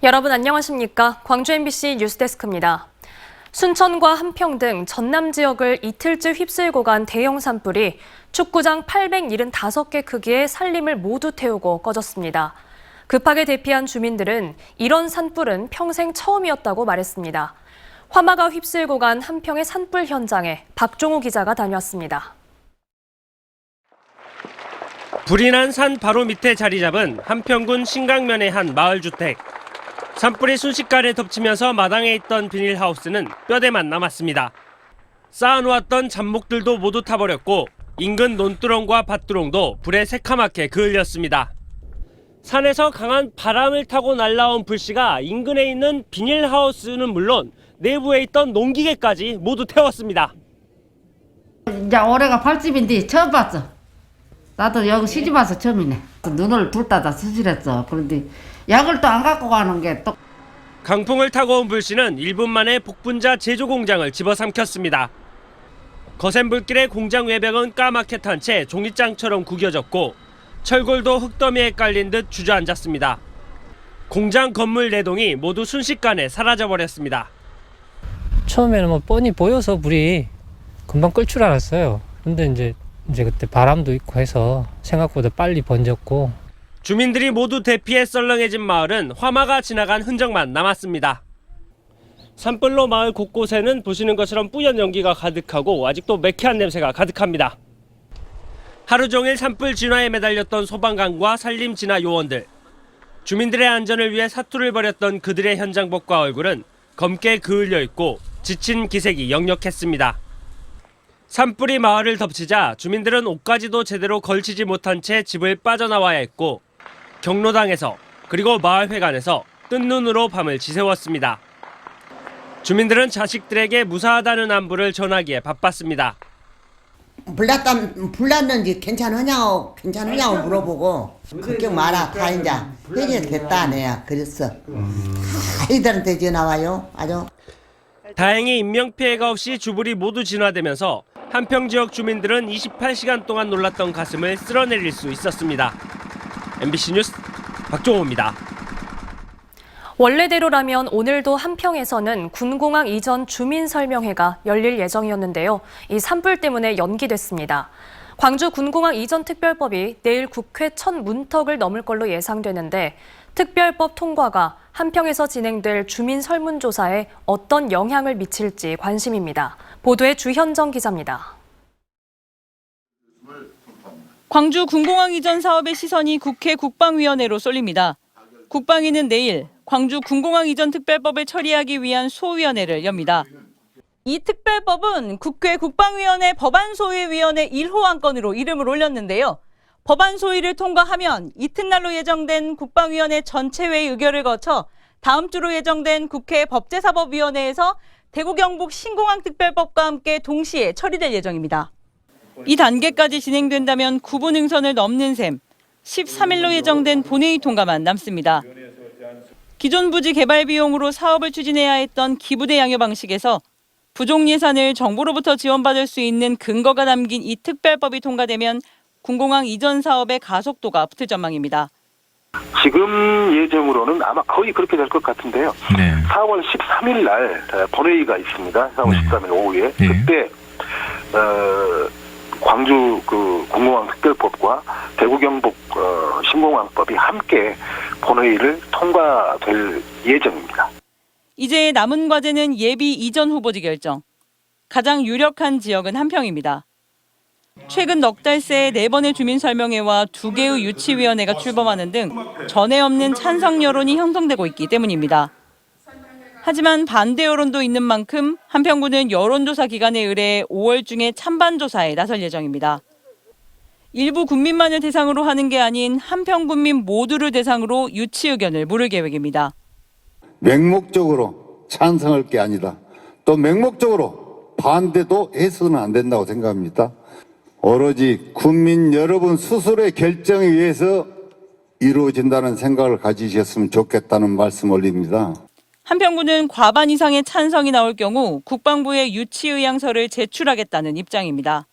여러분 안녕하십니까? 광주 MBC 뉴스데스크입니다. 순천과 한평 등 전남 지역을 이틀째 휩쓸고 간 대형 산불이 축구장 875개 크기의 산림을 모두 태우고 꺼졌습니다. 급하게 대피한 주민들은 이런 산불은 평생 처음이었다고 말했습니다. 화마가 휩쓸고 간 한평의 산불 현장에 박종우 기자가 다녀왔습니다. 불이 난 산 바로 밑에 자리 잡은 한평군 신강면의 한 마을주택. 산불이 순식간에 덮치면서 마당에 있던 비닐하우스는 뼈대만 남았습니다. 쌓아놓았던 잡목들도 모두 타버렸고 인근 논두렁과 밭두렁도 불에 새카맣게 그을렸습니다. 산에서 강한 바람을 타고 날아온 불씨가 인근에 있는 비닐하우스는 물론 내부에 있던 농기계까지 모두 태웠습니다. 이제 올해가 80인데 처음 봤어. 나도 여기 시집 와서 처음이네. 눈을 둘 다 수술했어. 그런데 약을 또 안 갖고 가는 게 또. 강풍을 타고 온 불씨는 1분 만에 복분자 제조 공장을 집어삼켰습니다. 거센 불길에 공장 외벽은 까맣게 탄 채 종잇장처럼 구겨졌고 철골도 흙더미에 깔린 듯 주저앉았습니다. 공장 건물 4동이 모두 순식간에 사라져버렸습니다. 처음에는 뭐 뻔히 보여서 불이 금방 끌 줄 알았어요. 근데 이제 그때 바람도 있고 해서 생각보다 빨리 번졌고. 주민들이 모두 대피해 썰렁해진 마을은 화마가 지나간 흔적만 남았습니다. 산불로 마을 곳곳에는 보시는 것처럼 뿌연 연기가 가득하고 아직도 매캐한 냄새가 가득합니다. 하루 종일 산불 진화에 매달렸던 소방관과 산림 진화 요원들. 주민들의 안전을 위해 사투를 벌였던 그들의 현장복과 얼굴은 검게 그을려 있고 지친 기색이 역력했습니다. 산불이 마을을 덮치자 주민들은 옷가지도 제대로 걸치지 못한 채 집을 빠져나와야 했고 경로당에서 그리고 마을회관에서 뜬 눈으로 밤을 지새웠습니다. 주민들은 자식들에게 무사하다는 안부를 전하기에 바빴습니다. 불났는지 괜찮으냐고 물어보고 걱정 마라 다 이제 해결됐다 내야 그랬어. 아이들한테 전화와요 아주. 다행히 인명피해가 없이 주불이 모두 진화되면서 한평 지역 주민들은 28시간 동안 놀랐던 가슴을 쓸어내릴 수 있었습니다. MBC 뉴스 박종호입니다. 원래대로라면 오늘도 한평에서는 군공항 이전 주민설명회가 열릴 예정이었는데요. 이 산불 때문에 연기됐습니다. 광주 군공항 이전 특별법이 내일 국회 첫 문턱을 넘을 걸로 예상되는데 특별법 통과가 한평에서 진행될 주민 설문조사에 어떤 영향을 미칠지 관심입니다. 보도에 주현정 기자입니다. 광주 군공항 이전 사업의 시선이 국회 국방위원회로 쏠립니다. 국방위는 내일 광주 군공항 이전 특별법을 처리하기 위한 소위원회를 엽니다. 이 특별법은 국회 국방위원회 법안소위위원회 1호 안건으로 이름을 올렸는데요. 법안소위를 통과하면 이튿날로 예정된 국방위원회 전체회의 의결을 거쳐 다음 주로 예정된 국회 법제사법위원회에서 대구 경북 신공항 특별법과 함께 동시에 처리될 예정입니다. 이 단계까지 진행된다면 구분 능선을 넘는 셈 13일로 예정된 본회의 통과만 남습니다. 기존 부지 개발 비용으로 사업을 추진해야 했던 기부대 양효 방식에서 부족 예산을 정부로부터 지원받을 수 있는 근거가 담긴 이 특별법이 통과되면 군공항 이전 사업의 가속도가 붙을 전망입니다. 지금 예정으로는 아마 거의 그렇게 될 것 같은데요. 네. 4월 13일 날 본회의가 있습니다. 4월 13일 오후에. 그때 광주 군공항 특별법과 대구 경북 신공항법이 함께 본회의를 통과될 예정입니다. 이제 남은 과제는 예비 이전 후보지 결정. 가장 유력한 지역은 한평입니다. 최근 넉 달 새 4번의 주민설명회와 2개의 유치위원회가 출범하는 등 전에 없는 찬성 여론이 형성되고 있기 때문입니다. 하지만 반대 여론도 있는 만큼 한평구는 여론조사 기관에 의뢰해 5월 중에 찬반 조사에 나설 예정입니다. 일부 군민만을 대상으로 하는 게 아닌 한평 군민 모두를 대상으로 유치 의견을 물을 계획입니다. 맹목적으로 찬성할 게 아니다. 또 맹목적으로 반대도 해서는 안 된다고 생각합니다. 오로지 국민 여러분 스스로의 결정에 의해서 이루어진다는 생각을 가지셨으면 좋겠다는 말씀 올립니다. 한평구는 과반 이상의 찬성이 나올 경우 국방부에 유치 의향서를 제출하겠다는 입장입니다.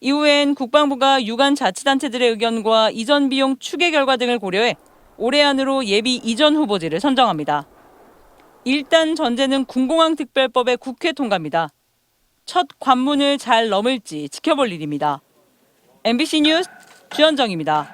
이후엔 국방부가 유관 자치단체들의 의견과 이전 비용 추계 결과 등을 고려해 올해 안으로 예비 이전 후보지를 선정합니다. 일단 전제는 군공항 특별법의 국회 통과입니다. 첫 관문을 잘 넘을지 지켜볼 일입니다. MBC 뉴스 주현정입니다.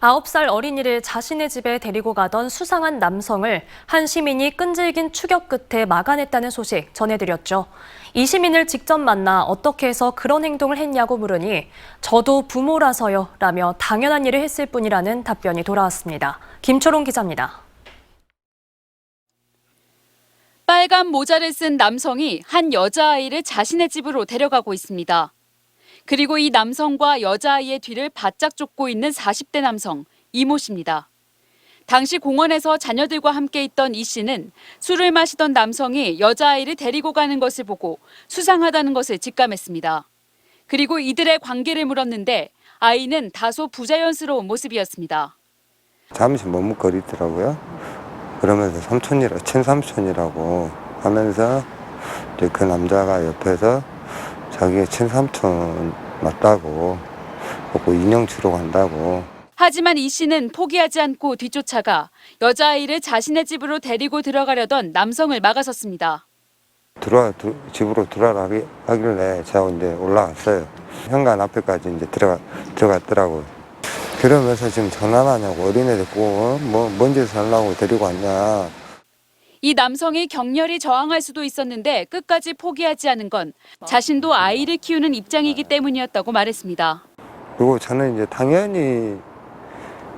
9살 어린이를 자신의 집에 데리고 가던 수상한 남성을 한 시민이 끈질긴 추격 끝에 막아냈다는 소식 전해드렸죠. 이 시민을 직접 만나 어떻게 해서 그런 행동을 했냐고 물으니 저도 부모라서요 라며 당연한 일을 했을 뿐이라는 답변이 돌아왔습니다. 김초롱 기자입니다. 빨간 모자를 쓴 남성이 한 여자아이를 자신의 집으로 데려가고 있습니다. 그리고 이 남성과 여자아이의 뒤를 바짝 쫓고 있는 40대 남성, 이모 씨입니다. 당시 공원에서 자녀들과 함께 있던 이 씨는 술을 마시던 남성이 여자아이를 데리고 가는 것을 보고 수상하다는 것을 직감했습니다. 그리고 이들의 관계를 물었는데 아이는 다소 부자연스러운 모습이었습니다. 잠시 머뭇거리더라고요. 그러면서 친삼촌이라고 하면서 이제 그 남자가 옆에서 자기가 친삼촌 맞다고 그리고 인형 주러 간다고. 하지만 이 씨는 포기하지 않고 뒤쫓아가 여자아이를 자신의 집으로 데리고 들어가려던 남성을 막아섰습니다. 집으로 들어가라 하길래 제가 이제 올라갔어요. 현관 앞에까지 이제 들어갔더라고요. 그러면서 지금 전화하냐고 어린애들 꼭 뭔 짓을 하려고 데리고 왔냐. 이 남성이 격렬히 저항할 수도 있었는데 끝까지 포기하지 않은 건 자신도 아이를 키우는 입장이기 때문이었다고 말했습니다. 그리고 저는 이제 당연히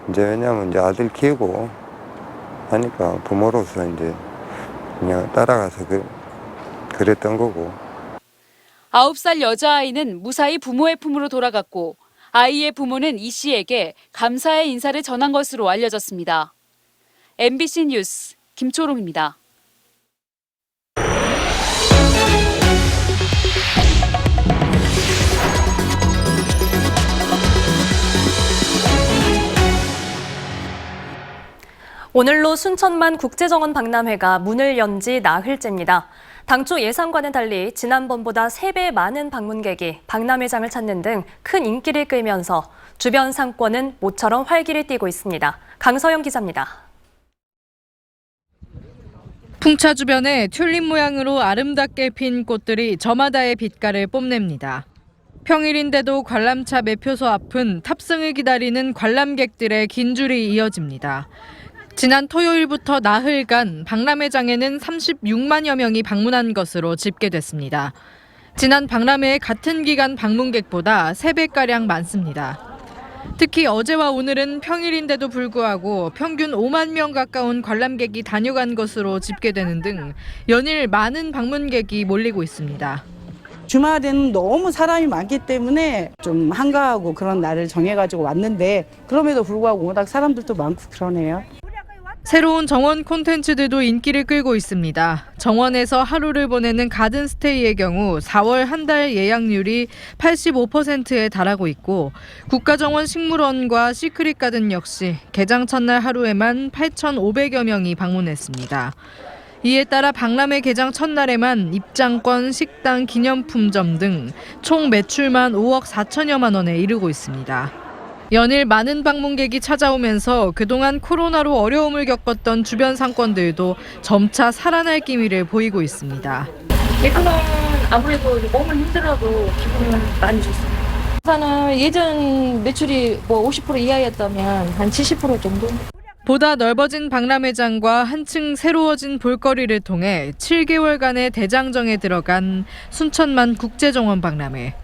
왜냐면 이제 아들 키우고 하니까 부모로서 이제 그냥 따라가서 그랬던 거고. 9살 여자아이는 무사히 부모의 품으로 돌아갔고 아이의 부모는 이 씨에게 감사의 인사를 전한 것으로 알려졌습니다. MBC 뉴스 김초롱입니다. 오늘로 순천만 국제정원 박람회가 문을 연 지 나흘째입니다. 당초 예상과는 달리 지난번보다 3배 많은 방문객이 박람회장을 찾는 등 큰 인기를 끌면서 주변 상권은 모처럼 활기를 띠고 있습니다. 강서영 기자입니다. 풍차 주변에 튤립 모양으로 아름답게 핀 꽃들이 저마다의 빛깔을 뽐냅니다. 평일인데도 관람차 매표소 앞은 탑승을 기다리는 관람객들의 긴 줄이 이어집니다. 지난 토요일부터 나흘간 박람회장에는 36만여 명이 방문한 것으로 집계됐습니다. 지난 박람회의 같은 기간 방문객보다 3배가량 많습니다. 특히 어제와 오늘은 평일인데도 불구하고 평균 5만 명 가까운 관람객이 다녀간 것으로 집계되는 등 연일 많은 방문객이 몰리고 있습니다. 주말에는 너무 사람이 많기 때문에 좀 한가하고 그런 날을 정해가지고 왔는데 그럼에도 불구하고 워낙 사람들도 많고 그러네요. 새로운 정원 콘텐츠들도 인기를 끌고 있습니다. 정원에서 하루를 보내는 가든스테이의 경우 4월 한 달 예약률이 85%에 달하고 있고 국가정원 식물원과 시크릿 가든 역시 개장 첫날 하루에만 8,500여 명이 방문했습니다. 이에 따라 박람회 개장 첫날에만 입장권, 식당, 기념품점 등 총 매출만 5억 4천여만 원에 이르고 있습니다. 연일 많은 방문객이 찾아오면서 그동안 코로나로 어려움을 겪었던 주변 상권들도 점차 살아날 기미를 보이고 있습니다. 예전은 아무래도 몸은 힘들어도 기분은 많이 좋습니다. 우선은 예전 매출이 50% 이하였다면 한 70% 정도? 보다 넓어진 박람회장과 한층 새로워진 볼거리를 통해 7개월간의 대장정에 들어간 순천만 국제정원 박람회.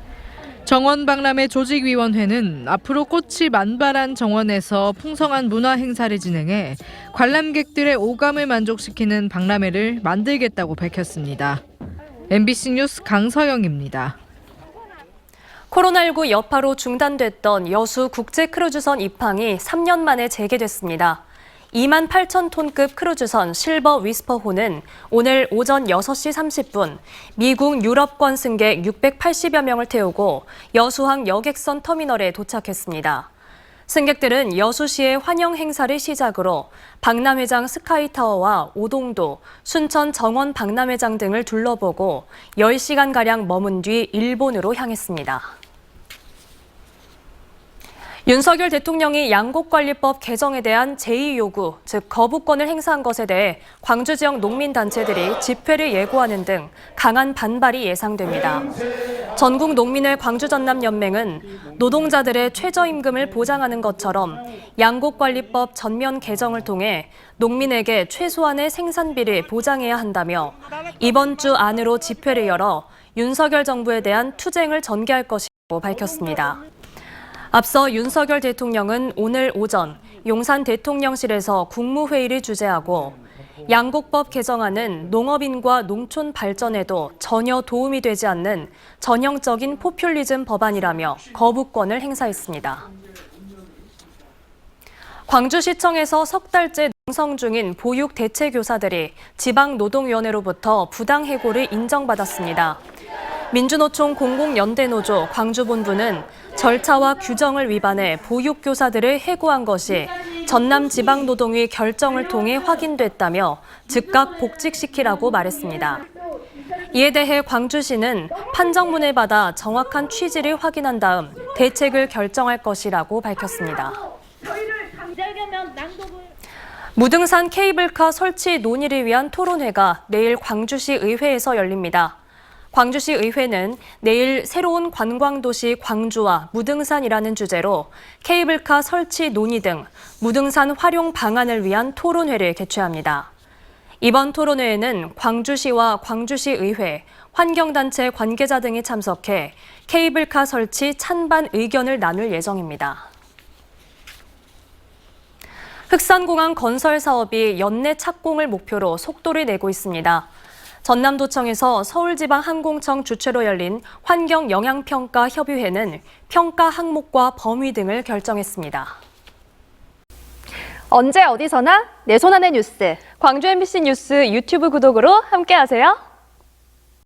정원박람회 조직위원회는 앞으로 꽃이 만발한 정원에서 풍성한 문화 행사를 진행해 관람객들의 오감을 만족시키는 박람회를 만들겠다고 밝혔습니다. MBC 뉴스 강서영입니다. 코로나19 여파로 중단됐던 여수 국제크루즈선 입항이 3년 만에 재개됐습니다. 2만 8천 톤급 크루즈선 실버 위스퍼호는 오늘 오전 6시 30분 미국 유럽권 승객 680여 명을 태우고 여수항 여객선 터미널에 도착했습니다. 승객들은 여수시의 환영 행사를 시작으로 박람회장 스카이타워와 오동도, 순천 정원 박람회장 등을 둘러보고 10시간가량 머문 뒤 일본으로 향했습니다. 윤석열 대통령이 양곡관리법 개정에 대한 제2요구, 즉 거부권을 행사한 것에 대해 광주 지역 농민단체들이 집회를 예고하는 등 강한 반발이 예상됩니다. 전국 농민의 광주전남연맹은 노동자들의 최저임금을 보장하는 것처럼 양곡관리법 전면 개정을 통해 농민에게 최소한의 생산비를 보장해야 한다며 이번 주 안으로 집회를 열어 윤석열 정부에 대한 투쟁을 전개할 것이라고 밝혔습니다. 앞서 윤석열 대통령은 오늘 오전 용산 대통령실에서 국무회의를 주재하고 양곡법 개정안은 농업인과 농촌 발전에도 전혀 도움이 되지 않는 전형적인 포퓰리즘 법안이라며 거부권을 행사했습니다. 광주시청에서 석 달째 농성 중인 보육 대체교사들이 지방노동위원회로부터 부당해고를 인정받았습니다. 민주노총 공공연대노조 광주본부는 절차와 규정을 위반해 보육교사들을 해고한 것이 전남지방노동위 결정을 통해 확인됐다며 즉각 복직시키라고 말했습니다. 이에 대해 광주시는 판정문을 받아 정확한 취지를 확인한 다음 대책을 결정할 것이라고 밝혔습니다. 무등산 케이블카 설치 논의를 위한 토론회가 내일 광주시 의회에서 열립니다. 광주시 의회는 내일 새로운 관광도시 광주와 무등산이라는 주제로 케이블카 설치 논의 등 무등산 활용 방안을 위한 토론회를 개최합니다. 이번 토론회에는 광주시와 광주시 의회, 환경단체 관계자 등이 참석해 케이블카 설치 찬반 의견을 나눌 예정입니다. 흑산공항 건설 사업이 연내 착공을 목표로 속도를 내고 있습니다. 전남도청에서 서울지방항공청 주최로 열린 환경영향평가 협의회는 평가 항목과 범위 등을 결정했습니다. 언제 어디서나 내 손 안의 뉴스. 광주 MBC 뉴스 유튜브 구독으로 함께하세요.